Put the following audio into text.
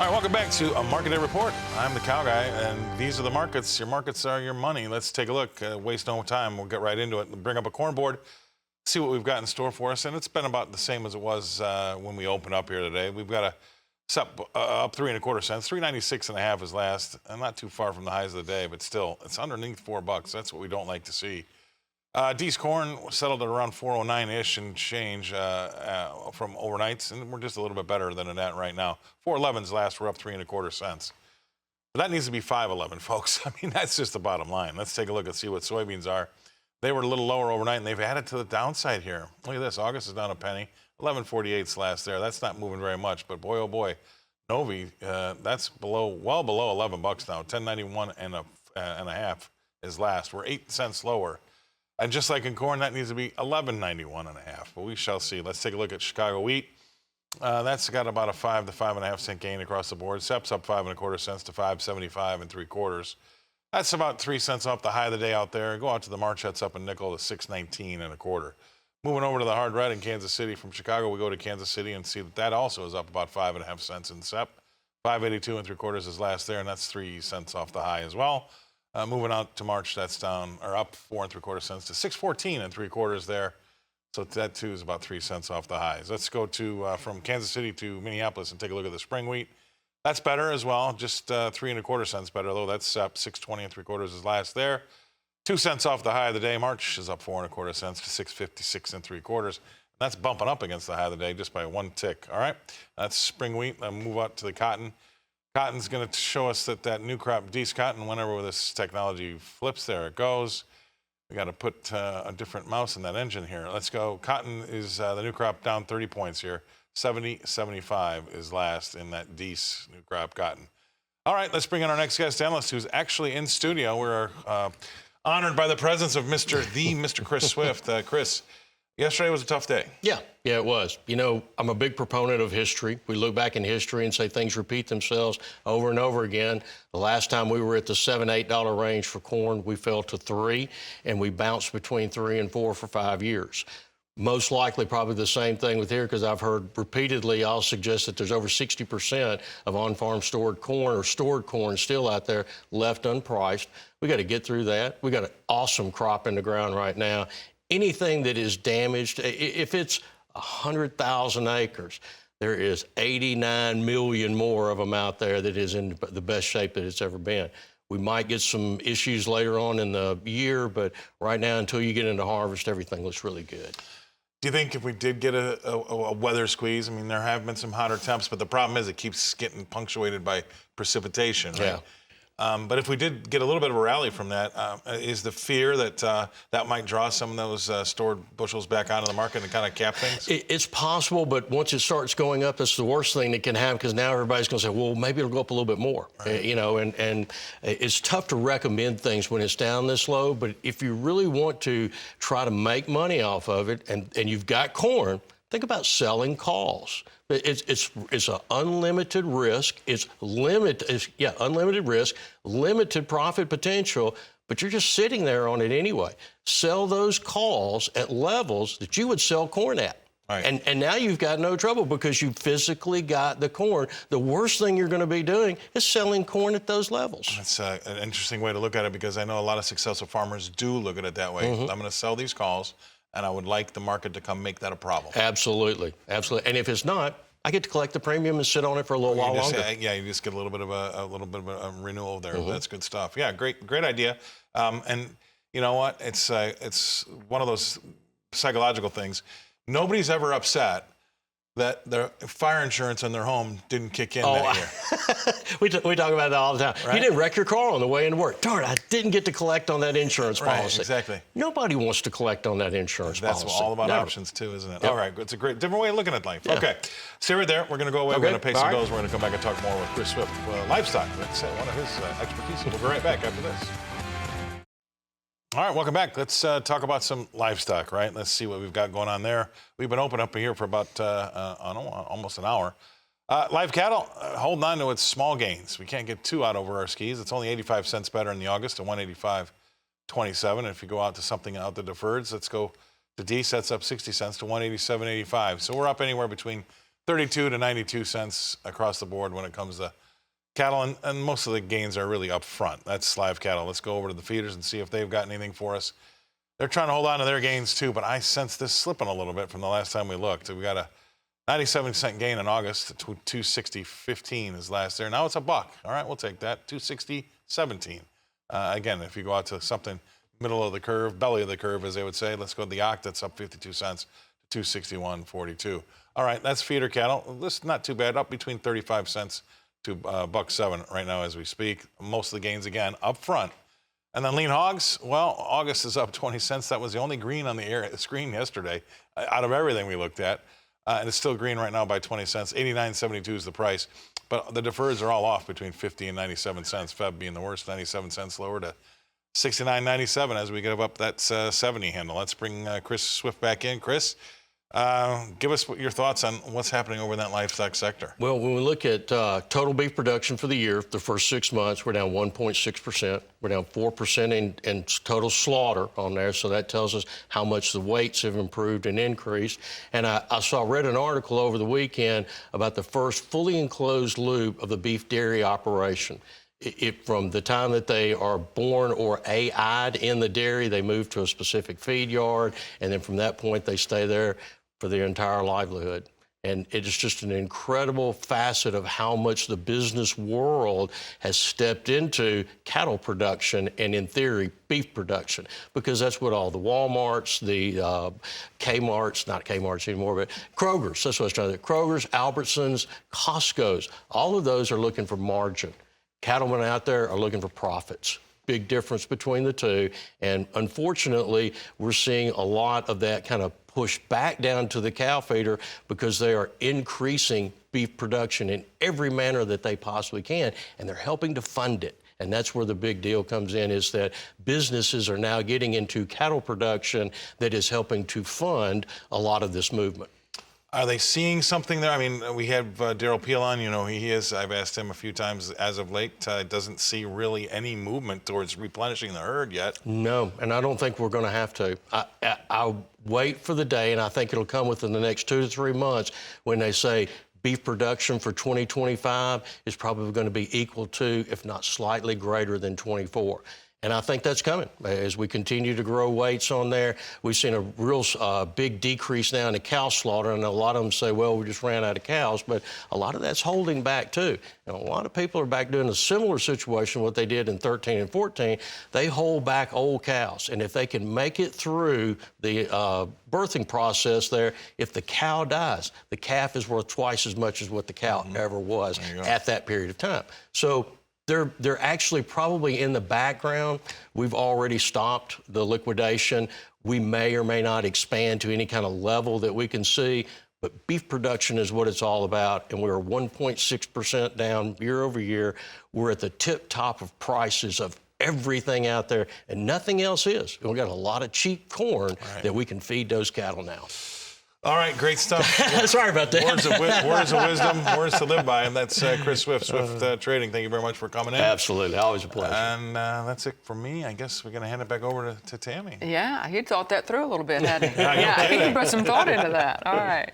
All right, welcome back to a Market Day Report. I'm the Cow Guy, and these are the markets. Your markets are your money. Let's take a look. Waste no time. We'll get right into it. Bring up a corn board, see what we've got in store for us. And it's been about the same as it was when we opened up here today. We've got a up 3 1/4 cents. 3.96.5 is last, and not too far from the highs of the day, but still, it's underneath $4. That's what we don't like to see. D's corn settled at around 409-ish and change from overnights, and we're just a little bit better than that right now. 411's last, we're up 3 1/4 cents. But that needs to be 511, folks. I mean, that's just the bottom line. Let's take a look and see what soybeans are. They were a little lower overnight, and they've added to the downside here. Look at this. August is down a penny. 11.48's last there. That's not moving very much, but boy, oh boy. Novi, that's well below 11 bucks now. 10.91 and a half is last. We're 8 cents lower. And just like in corn, that needs to be 11.91 and a half. But we shall see. Let's take a look at Chicago wheat. That's got about a 5 to 5.5 cent gain across the board. SEP's up 5 1/4 cents to 5.75 3/4. That's about 3 cents off the high of the day out there. Go out to the March, that's up a nickel to 6.19 1/4. Moving over to the hard red in Kansas City from Chicago, we go to Kansas City and see that also is up about 5.5 cents in SEP. 5.82 3/4 is last there, and that's 3 cents off the high as well. Moving out to March, that's down or up 4 3/4 cents to 6.14 3/4 there. So that too is about 3 cents off the highs. Let's go to from Kansas City to Minneapolis and take a look at the spring wheat. That's better as well, just 3 1/4 cents better though. That's up 6.20 3/4 is last there. 2 cents off the high of the day. March is up 4 1/4 cents to 6.56 3/4. That's bumping up against the high of the day just by 1 tick. All right, that's spring wheat. Move out to the cotton. Cotton's going to show us that new crop, D's cotton, whenever this technology flips, there it goes. We got to put a different mouse in that engine here. Let's go. Cotton is the new crop down 30 points here. 70.75 is last in that D's new crop cotton. All right, let's bring in our next guest analyst who's actually in studio. We're honored by the presence of Mr. Chris Swift. Chris, yesterday was a tough day. Yeah, it was. You know, I'm a big proponent of history. We look back in history and say things repeat themselves over and over again. The last time we were at the $7, $8 range for corn, we fell to $3, and we bounced between 3 and 4 for 5 years. Most likely probably the same thing with here, because I've heard repeatedly, I'll suggest that there's over 60% of on-farm stored corn or stored corn still out there left unpriced. We got to get through that. We got an awesome crop in the ground right now. Anything that is damaged, if it's 100,000 acres, there is 89 million more of them out there that is in the best shape that it's ever been. We might get some issues later on in the year, but right now, until you get into harvest, everything looks really good. Do you think if we did get a weather squeeze, I mean, there have been some hotter temps, but the problem is it keeps getting punctuated by precipitation, right? Yeah. But if we did get a little bit of a rally from that, is the fear that that might draw some of those stored bushels back onto the market and kind of cap things? It's possible, but once it starts going up, that's the worst thing that can happen, because now everybody's going to say, well, maybe it'll go up a little bit more. Right. You know, and it's tough to recommend things when it's down this low, but if you really want to try to make money off of it and you've got corn, think about selling calls. It's an unlimited risk. It's unlimited risk, limited profit potential, but you're just sitting there on it anyway. Sell those calls at levels that you would sell corn at. Right. And now you've got no trouble because you physically got the corn. The worst thing you're going to be doing is selling corn at those levels. That's an interesting way to look at it, because I know a lot of successful farmers do look at it that way. I'm going to sell these calls, and I would like the market to come make that a problem. Absolutely. And if it's not, I get to collect the premium and sit on it for a little while longer. Yeah, you just get a little bit of a renewal there. That's good stuff. Yeah, great idea. And you know what? It's one of those psychological things. Nobody's ever upset that their fire insurance on their home didn't kick in that year. we talk about that all the time. Right? You didn't wreck your car on the way into work. Darn, I didn't get to collect on that insurance policy. Exactly. Nobody wants to collect on that insurance policy. That's all about options too, isn't it? Yep. All right, it's a different way of looking at life. Yeah. Okay, stay right there. We're going to go away. We're going to pay some bills. We're going to come back and talk more with Chris Swift, Livestock. That's one of his expertise. We'll be right back after this. All right, welcome back. Let's talk about some livestock, right? Let's see what we've got going on there. We've been open up here for about almost an hour. Live cattle holding on to its small gains. We can't get too out over our skis. It's only 85 cents better in the August to 185.27. If you go out to something out the deferreds, let's go to D. Sets up 60 cents to 187.85. So we're up anywhere between 32 to 92 cents across the board when it comes to cattle, and most of the gains are really up front. That's live cattle. Let's go over to the feeders and see if they've got anything for us. They're trying to hold on to their gains too, but I sense this slipping a little bit from the last time we looked. We got a 97-cent gain in August. 260.15 is last there. Now it's a buck. All right, we'll take that. 260.17. Again, if you go out to something middle of the curve, belly of the curve, as they would say, let's go to the Oct. That's up 52 cents to 261.42. All right, that's feeder cattle. This is not too bad. Up between 35 cents to $1.07 right now as we speak. Most of the gains again up front. And then lean hogs, well, August is up 20 cents. That was the only green on the screen yesterday out of everything we looked at. And it's still green right now by 20 cents. 89.72 is the price. But the defers are all off between 50 and 97 cents. Feb being the worst, 97 cents lower to 69.97 as we get up that 70 handle. Let's bring Chris Swift back in. Chris, give us your thoughts on what's happening over in that livestock sector. Well, when we look at total beef production for the year, the first 6 months, we're down 1.6%. We're down 4% in total slaughter on there, so that tells us how much the weights have improved and increased. And I read an article over the weekend about the first fully enclosed loop of the beef dairy operation. From the time that they are born or AI'd in the dairy, they move to a specific feed yard, and then from that point, they stay there for their entire livelihood. And it is just an incredible facet of how much the business world has stepped into cattle production and, in theory, beef production, because that's what all the Walmarts, the Kmarts, not Kmarts anymore, but Kroger's, that's what I was trying to do. Kroger's, Albertsons, Costco's, all of those are looking for margin. Cattlemen out there are looking for profits. Big difference between the two. And unfortunately, we're seeing a lot of that kind of push back down to the cow feeder because they are increasing beef production in every manner that they possibly can, and they're helping to fund it. And that's where the big deal comes in, is that businesses are now getting into cattle production that is helping to fund a lot of this movement. Are they seeing something there? I mean, we have Daryl Peel on. You know, he is. I've asked him a few times as of late. Doesn't see really any movement towards replenishing the herd yet. No, and I don't think we're going to have to. I'll wait for the day, and I think it'll come within the next 2 to 3 months when they say beef production for 2025 is probably going to be equal to, if not slightly greater than 24. And I think that's coming. As we continue to grow weights on there, we've seen a real big decrease now in the cow slaughter. And a lot of them say, well, we just ran out of cows. But a lot of that's holding back, too. And a lot of people are back doing a similar situation, what they did in 13 and 14. They hold back old cows. And if they can make it through the birthing process there, if the cow dies, the calf is worth twice as much as what the cow ever was at that period of time. So they're actually probably in the background. We've already stopped the liquidation. We may or may not expand to any kind of level that we can see, but beef production is what it's all about, and we're 1.6% down year over year. We're at the tip top of prices of everything out there, and nothing else is. We've got a lot of cheap corn that we can feed those cattle now. All right, great stuff. Sorry about that. Words of wisdom, words to live by, and that's Chris Swift, Swift Trading. Thank you very much for coming in. Absolutely, always a pleasure. And that's it for me. I guess we're going to hand it back over to Tammy. Yeah, he thought that through a little bit, hadn't he? Yeah, he put some thought into that. All right.